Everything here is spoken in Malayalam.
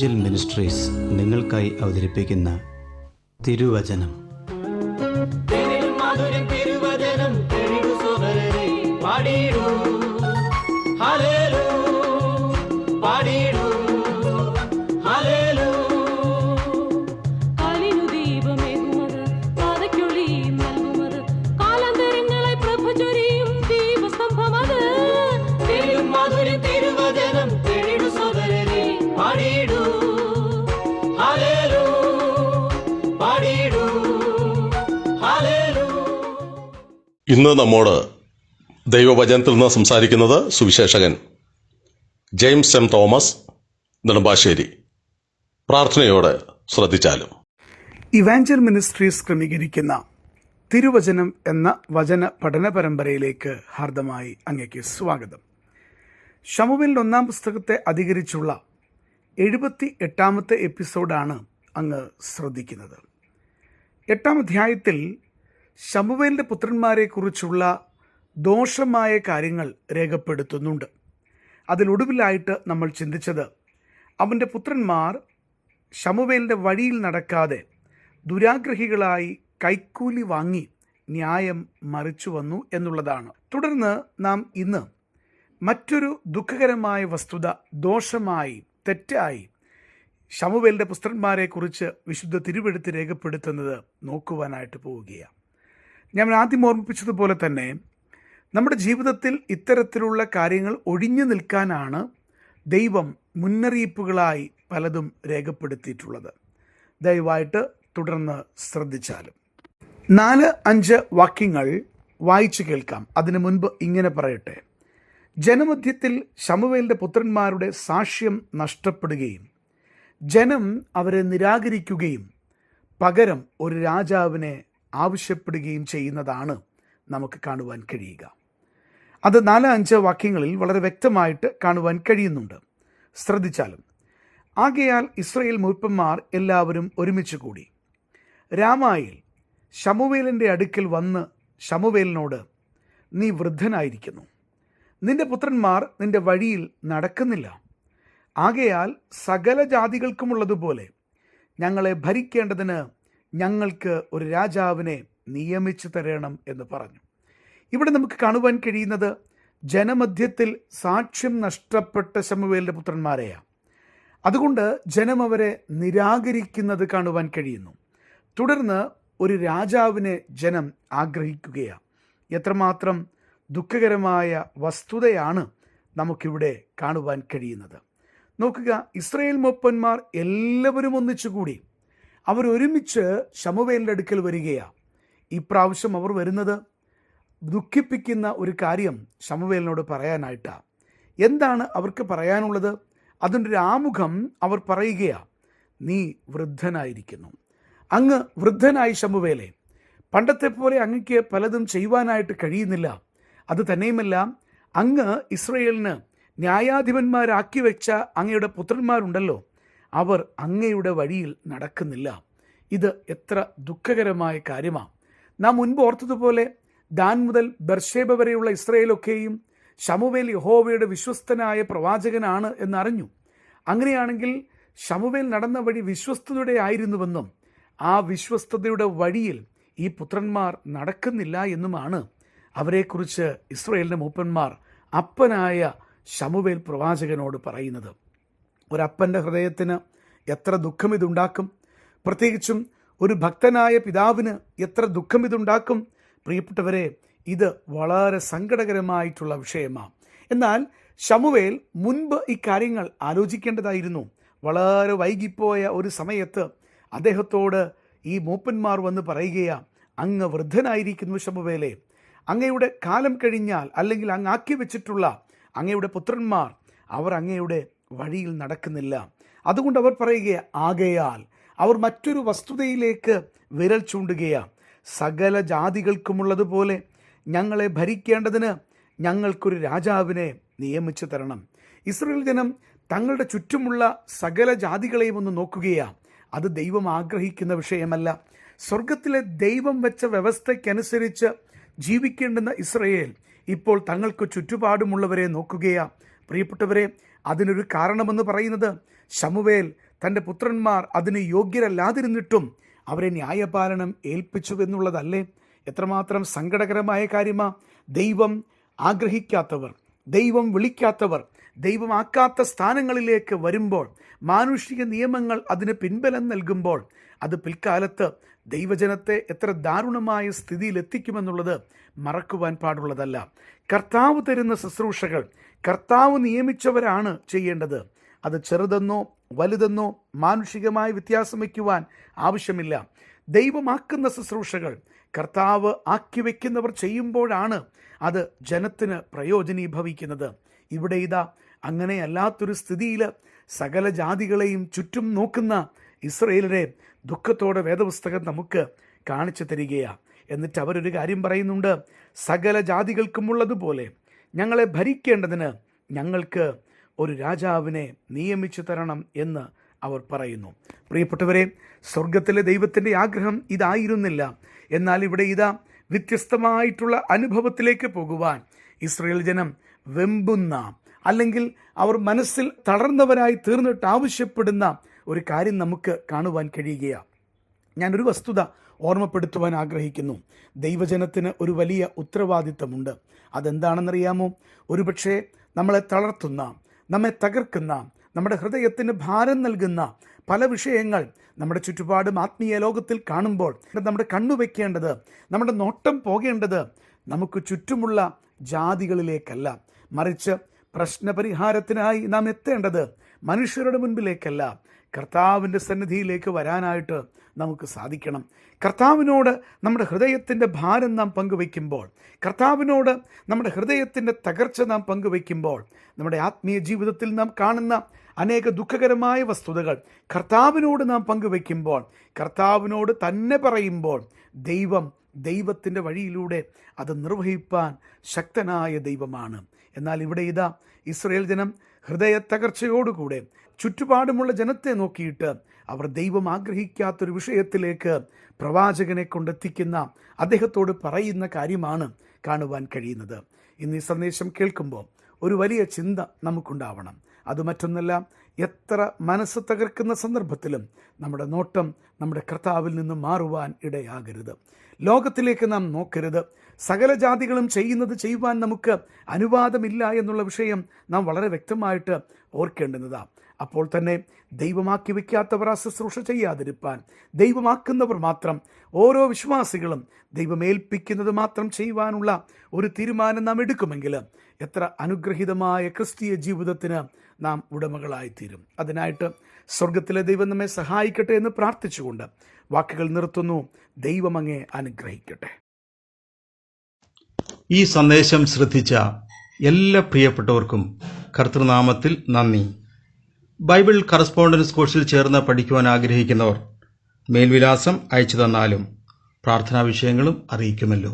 ഇവാഞ്ചൽ മിനിസ്ട്രീസ് നിങ്ങൾക്കായി അവതരിപ്പിക്കുന്ന തിരുവചനം. ഇന്ന് നമ്മോട് ദൈവവചനത്തിൽ നിന്ന് സംസാരിക്കുന്നത് Suviseshakan James M Thomas Nedumbassery. പ്രാർത്ഥനയോടെ ശ്രദ്ധിച്ചാലും. ഇവാഞ്ചൽ മിനിസ്ട്രീസ് ക്രമീകരിക്കുന്ന തിരുവചനം എന്ന വചന പഠന പരമ്പരയിലേക്ക് ഹാർദമായി അങ്ങേക്ക് സ്വാഗതം. ശമൂവേലിന്റെ 1-ാം പുസ്തകത്തെ അധികരിച്ചുള്ള 78-ാമത്തെ എപ്പിസോഡാണ് അങ്ങ് ശ്രദ്ധിക്കുന്നത്. 8-ാം അധ്യായത്തിൽ ശമൂവേലിന്റെ പുത്രന്മാരെക്കുറിച്ചുള്ള ദോഷമായ കാര്യങ്ങൾ രേഖപ്പെടുത്തുന്നുണ്ട്. അതിലൊടുവിലായിട്ട് നമ്മൾ ചിന്തിച്ചത് അവൻ്റെ പുത്രന്മാർ ശമൂവേലിന്റെ വഴിയിൽ നടക്കാതെ ദുരാഗ്രഹികളായി കൈക്കൂലി വാങ്ങി ന്യായം മറിച്ചു വന്നു എന്നുള്ളതാണ്. തുടർന്ന് നാം ഇന്ന് മറ്റൊരു ദുഃഖകരമായ വസ്തുത, ദോഷമായി, തെറ്റായി ശമൂവേലിന്റെ പുത്രന്മാരെക്കുറിച്ച് വിശുദ്ധ തിരുവെഴുത്ത് രേഖപ്പെടുത്തുന്നത് നോക്കുവാനായിട്ട് പോവുകയാണ്. ഞാൻ ആദ്യം ഓർമ്മിപ്പിച്ചതുപോലെ തന്നെ നമ്മുടെ ജീവിതത്തിൽ ഇത്തരത്തിലുള്ള കാര്യങ്ങൾ ഒഴിഞ്ഞു നിൽക്കാനാണ് ദൈവം മുന്നറിയിപ്പുകളായി പലതും രേഖപ്പെടുത്തിയിട്ടുള്ളത്. ദയവായിട്ട് തുടർന്ന് ശ്രദ്ധിച്ചാലും 4-5 വാക്യങ്ങൾ വായിച്ചു കേൾക്കാം. അതിനു മുൻപ് ഇങ്ങനെ പറയട്ടെ: ജനമധ്യത്തിൽ ശമൂവേലിന്റെ പുത്രന്മാരുടെ സാക്ഷ്യം നഷ്ടപ്പെടുകയും ജനം അവരെ നിരാകരിക്കുകയും പകരം ഒരു രാജാവിനെ ആവശ്യപ്പെടുകയും ചെയ്യുന്നതാണ് നമുക്ക് കാണുവാൻ കഴിയുക. അത് 4-5 വാക്യങ്ങളിൽ വളരെ വ്യക്തമായിട്ട് കാണുവാൻ കഴിയുന്നുണ്ട്. ശ്രദ്ധിച്ചാലും. ആകയാൽ ഇസ്രായേൽ മൂപ്പന്മാർ എല്ലാവരും ഒരുമിച്ച് കൂടി രാമായിൽ ശമൂവേലിൻ്റെ അടുക്കൽ വന്ന് ശമൂവേലിനോട്, നീ വൃദ്ധനായിരിക്കുന്നു, നിന്റെ പുത്രന്മാർ നിന്റെ വഴിയിൽ നടക്കുന്നില്ല. ആകയാൽ സകല ജാതികൾക്കുമുള്ളതുപോലെ ഞങ്ങളെ ഭരിക്കേണ്ടതിന് ഞങ്ങൾക്ക് ഒരു രാജാവിനെ നിയമിച്ചു തരണം എന്ന് പറഞ്ഞു. ഇവിടെ നമുക്ക് കാണുവാൻ കഴിയുന്നത് ജനമധ്യത്തിൽ സാക്ഷ്യം നഷ്ടപ്പെട്ട ശമൂവേലിന്റെ പുത്രന്മാരെയാണ്. അതുകൊണ്ട് ജനം അവരെ നിരാകരിക്കുന്നത് കാണുവാൻ കഴിയുന്നു. തുടർന്ന് ഒരു രാജാവിനെ ജനം ആഗ്രഹിക്കുകയാണ്. എത്രമാത്രം ദുഃഖകരമായ വസ്തുതയാണ് നമുക്കിവിടെ കാണുവാൻ കഴിയുന്നത്. നോക്കുക, ഇസ്രായേൽ മൂപ്പന്മാർ എല്ലാവരും ഒന്നിച്ചുകൂടി അവരൊരുമിച്ച് ശമൂവേലിൻ്റെ അടുക്കൽ വരികയാണ്. ഈ പ്രാവശ്യം അവർ വരുന്നത് ദുഃഖിപ്പിക്കുന്ന ഒരു കാര്യം ശമൂവേലിനോട് പറയാനായിട്ടാണ്. എന്താണ് അവർക്ക് പറയാനുള്ളത്? അതിൻ്റെ ഒരു ആമുഖം അവർ പറയുകയാണ്: നീ വൃദ്ധനായിരിക്കുന്നു. അങ്ങ് വൃദ്ധനായി ശമൂവേലേ, പണ്ടത്തെ പോലെ അങ്ങക്ക് പലതും ചെയ്യുവാനായിട്ട് കഴിയുന്നില്ല. അത് തന്നെയുമല്ല, അങ്ങ് ഇസ്രായേലിന് ന്യായാധിപന്മാരാക്കി വെച്ച അങ്ങയുടെ പുത്രന്മാരുണ്ടല്ലോ, അവർ അങ്ങയുടെ വഴിയിൽ നടക്കുന്നില്ല. ഇത് എത്ര ദുഃഖകരമായ കാര്യമാണ്. നാം മുൻപ് ഓർത്തതുപോലെ ദാൻ മുതൽ ബർശേബ വരെയുള്ള ഇസ്രായേലൊക്കെയും ശമൂവേൽ യഹോവയുടെ വിശ്വസ്തനായ പ്രവാചകനാണ് എന്നറിഞ്ഞു. അങ്ങനെയാണെങ്കിൽ ശമൂവേൽ നടന്ന വഴി വിശ്വസ്തയുടെ ആയിരുന്നുവെന്നും ആ വിശ്വസ്തയുടെ വഴിയിൽ ഈ പുത്രന്മാർ നടക്കുന്നില്ല എന്നുമാണ് അവരെക്കുറിച്ച് ഇസ്രായേലിൻ്റെ മൂപ്പന്മാർ അപ്പനായ ശമൂവേൽ പ്രവാചകനോട് പറയുന്നത്. ഒരപ്പൻ്റെ ഹൃദയത്തിന് എത്ര ദുഃഖം ഇതുണ്ടാക്കും! പ്രത്യേകിച്ചും ഒരു ഭക്തനായ പിതാവിന് എത്ര ദുഃഖം ഇതുണ്ടാക്കും! പ്രിയപ്പെട്ടവരെ, ഇത് വളരെ സങ്കടകരമായിട്ടുള്ള വിഷയമാണ്. എന്നാൽ ശമൂവേൽ മുൻപ് ഈ കാര്യങ്ങൾ ആലോചിക്കേണ്ടതായിരുന്നു. വളരെ വൈകിപ്പോയ ഒരു സമയത്ത് അദ്ദേഹത്തോട് ഈ മൂപ്പന്മാർ വന്ന് പറയുകയാണ്: അങ്ങ് വൃദ്ധനായിരിക്കുന്നു ശമൂവേലേ, അങ്ങയുടെ കാലം കഴിഞ്ഞാൽ, അല്ലെങ്കിൽ അങ്ങ് ആക്കി വെച്ചിട്ടുള്ള അങ്ങയുടെ പുത്രന്മാർ അവർ അങ്ങയുടെ വഴിയിൽ നടക്കുന്നില്ല. അതുകൊണ്ട് അവർ പറയുക, ആകയാൽ അവർ മറ്റൊരു വസ്തുതയിലേക്ക് വിരൽ ചൂണ്ടുകയാണ്: സകല ജാതികൾക്കുമുള്ളതുപോലെ ഞങ്ങളെ ഭരിക്കേണ്ടതിന് ഞങ്ങൾക്കൊരു രാജാവിനെ നിയമിച്ചു തരണം. ഇസ്രായേൽ ജനം തങ്ങളുടെ ചുറ്റുമുള്ള സകല ജാതികളെയും ഒന്ന് നോക്കുകയാണ്. അത് ദൈവം ആഗ്രഹിക്കുന്ന വിഷയമല്ല. സ്വർഗത്തിലെ ദൈവം വെച്ച വ്യവസ്ഥയ്ക്കനുസരിച്ച് ജീവിക്കേണ്ടുന്ന ഇസ്രായേൽ ഇപ്പോൾ തങ്ങൾക്ക് ചുറ്റുപാടുമുള്ളവരെ നോക്കുകയാണ്. പ്രിയപ്പെട്ടവരെ, അതിനൊരു കാരണമെന്ന് പറയുന്നത് ശമൂവേൽ തൻ്റെ പുത്രന്മാർ അതിന് യോഗ്യരല്ലാതിരുന്നിട്ടും അവരെ ന്യായപാലനം ഏൽപ്പിച്ചു എന്നുള്ളതല്ലേ? എത്രമാത്രം സങ്കടകരമായ കാര്യമാ! ദൈവം ആഗ്രഹിക്കാത്തവർ, ദൈവം വിളിക്കാത്തവർ, ദൈവമാക്കാത്ത സ്ഥാനങ്ങളിലേക്ക് വരുമ്പോൾ, മാനുഷിക നിയമങ്ങൾ അതിന് പിൻബലം നൽകുമ്പോൾ, അത് പിൽക്കാലത്ത് ദൈവജനത്തെ എത്ര ദാരുണമായ സ്ഥിതിയിലെത്തിക്കുമെന്നുള്ളത് മറക്കുവാൻ പാടുള്ളതല്ല. കർത്താവ് തരുന്ന ശുശ്രൂഷകൾ കർത്താവ് നിയമിച്ചവരാണ് ചെയ്യേണ്ടത്. അത് ചെറുതെന്നോ വലുതെന്നോ മാനുഷികമായ വ്യത്യാസം വയ്ക്കുവാൻ ആവശ്യമില്ല. ദൈവമാക്കുന്ന ശുശ്രൂഷകൾ കർത്താവ് ആക്കി വയ്ക്കുന്നവർ ചെയ്യുമ്പോഴാണ് അത് ജനത്തിന് പ്രയോജനീഭവിക്കുന്നത്. ഇവിടെ ഇതാ അങ്ങനെയല്ലാത്തൊരു സ്ഥിതിയിൽ സകല ജാതികളെയും ചുറ്റും നോക്കുന്ന ഇസ്രയേലിനെ ദുഃഖത്തോടെ വേദപുസ്തകം നമുക്ക് കാണിച്ചു തരികയാണ്. എന്നിട്ട് അവരൊരു കാര്യം പറയുന്നുണ്ട്: സകല ജാതികൾക്കുമുള്ളതുപോലെ ഞങ്ങളെ ഭരിക്കേണ്ടതിന് ഞങ്ങൾക്ക് ഒരു രാജാവിനെ നിയമിച്ചു തരണം എന്ന് അവർ പറയുന്നു. പ്രിയപ്പെട്ടവരെ, സ്വർഗത്തിലെ ദൈവത്തിൻ്റെ ആഗ്രഹം ഇതായിരുന്നില്ല. എന്നാൽ ഇവിടെ ഇതാ വ്യത്യസ്തമായിട്ടുള്ള അനുഭവത്തിലേക്ക് പോകുവാൻ ഇസ്രയേൽ ജനം വെമ്പുന്ന, അല്ലെങ്കിൽ അവർ മനസ്സിൽ തളർന്നവരായി തീർന്നിട്ട് ആവശ്യപ്പെടുന്ന ഒരു കാര്യം നമുക്ക് കാണുവാൻ കഴിയുകയാണ്. ഞാനൊരു വസ്തുത ഓർമ്മപ്പെടുത്തുവാൻ ആഗ്രഹിക്കുന്നു. ദൈവജനത്തിന് ഒരു വലിയ ഉത്തരവാദിത്തമുണ്ട്. അതെന്താണെന്നറിയാമോ? ഒരുപക്ഷെ നമ്മളെ തളർത്തുന്ന, നമ്മെ തകർക്കുന്ന, നമ്മുടെ ഹൃദയത്തിന് ഭാരം നൽകുന്ന പല വിഷയങ്ങൾ നമ്മുടെ ചുറ്റുപാടും ആത്മീയ ലോകത്തിൽ കാണുമ്പോൾ നമ്മുടെ കണ്ണു വയ്ക്കേണ്ടത്, നമ്മുടെ നോട്ടം പോകേണ്ടത് നമുക്ക് ചുറ്റുമുള്ള ജാതികളിലേക്കല്ല, മറിച്ച് പ്രശ്നപരിഹാരത്തിനായി നാം എത്തേണ്ടത് മനുഷ്യരുടെ മുൻപിലേക്കല്ല, കർത്താവിൻ്റെ സന്നിധിയിലേക്ക് വരാനായിട്ട് നമുക്ക് സാധിക്കണം. കർത്താവിനോട് നമ്മുടെ ഹൃദയത്തിൻ്റെ ഭാരം നാം പങ്കുവയ്ക്കുമ്പോൾ, കർത്താവിനോട് നമ്മുടെ ഹൃദയത്തിൻ്റെ തകർച്ച നാം പങ്കുവയ്ക്കുമ്പോൾ, നമ്മുടെ ആത്മീയ ജീവിതത്തിൽ നാം കാണുന്ന അനേക ദുഃഖകരമായ വസ്തുതകൾ കർത്താവിനോട് നാം പങ്കുവയ്ക്കുമ്പോൾ, കർത്താവിനോട് തന്നെ പറയുമ്പോൾ, ദൈവത്തിൻ്റെ വഴിയിലൂടെ അത് നിർവഹിപ്പാൻ ശക്തനായ ദൈവമാണ്. എന്നാൽ ഇവിടെ ഇതാ ഇസ്രയേൽ ജനം ഹൃദയ തകർച്ചയോടുകൂടെ ചുറ്റുപാടുമുള്ള ജനത്തെ നോക്കിയിട്ട് അവർ ദൈവം ആഗ്രഹിക്കാത്തൊരു വിഷയത്തിലേക്ക് പ്രവാചകനെ കൊണ്ടെത്തിക്കുന്ന, അദ്ദേഹത്തോട് പറയുന്ന കാര്യമാണ് കാണുവാൻ കഴിയുന്നത്. ഇന്ന് ഈ സന്ദേശം കേൾക്കുമ്പോൾ ഒരു വലിയ ചിന്ത നമുക്കുണ്ടാവണം. അത് മറ്റൊന്നല്ല, എത്ര മനസ്സ് തകർക്കുന്ന സന്ദർഭത്തിലും നമ്മുടെ നോട്ടം നമ്മുടെ കർത്താവിൽ നിന്ന് മാറുവാൻ ഇടയാകരുത്. ലോകത്തിലേക്ക് നാം നോക്കരുത്. സകല ജാതികളും ചെയ്യുവാൻ നമുക്ക് അനുവാദമില്ല എന്നുള്ള വിഷയം നാം വളരെ വ്യക്തമായിട്ട് ഓർക്കേണ്ടുന്നതാണ്. അപ്പോൾ തന്നെ ദൈവമാക്കി വയ്ക്കാത്തവർ ആ ശുശ്രൂഷ ചെയ്യാതിരിപ്പാൻ, ദൈവമാക്കുന്നവർ മാത്രം, ഓരോ വിശ്വാസികളും ദൈവമേൽപ്പിക്കുന്നത് മാത്രം ചെയ്യുവാനുള്ള ഒരു തീരുമാനം നാം എടുക്കുമെങ്കിൽ എത്ര അനുഗ്രഹീതമായ ക്രിസ്തീയ ജീവിതത്തിന് നാം ഉടമകളായിത്തീരും. അതിനായിട്ട് സ്വർഗത്തിലെ ദൈവം നമ്മെ സഹായിക്കട്ടെ എന്ന് പ്രാർത്ഥിച്ചുകൊണ്ട് വാക്കുകൾ നിർത്തുന്നു. ദൈവം അങ്ങേ അനുഗ്രഹിക്കട്ടെ. ഈ സന്ദേശം ശ്രദ്ധിച്ച എല്ലാ പ്രിയപ്പെട്ടവർക്കും കർത്തൃനാമത്തിൽ നന്ദി. ബൈബിൾ കറസ്പോണ്ടൻസ് കോഴ്സിൽ ചേർന്ന് പഠിക്കുവാൻ ആഗ്രഹിക്കുന്നവർ മേൽവിലാസം അയച്ചു തന്നാലും പ്രാർത്ഥനാ വിഷയങ്ങളും അറിയിക്കുമല്ലോ.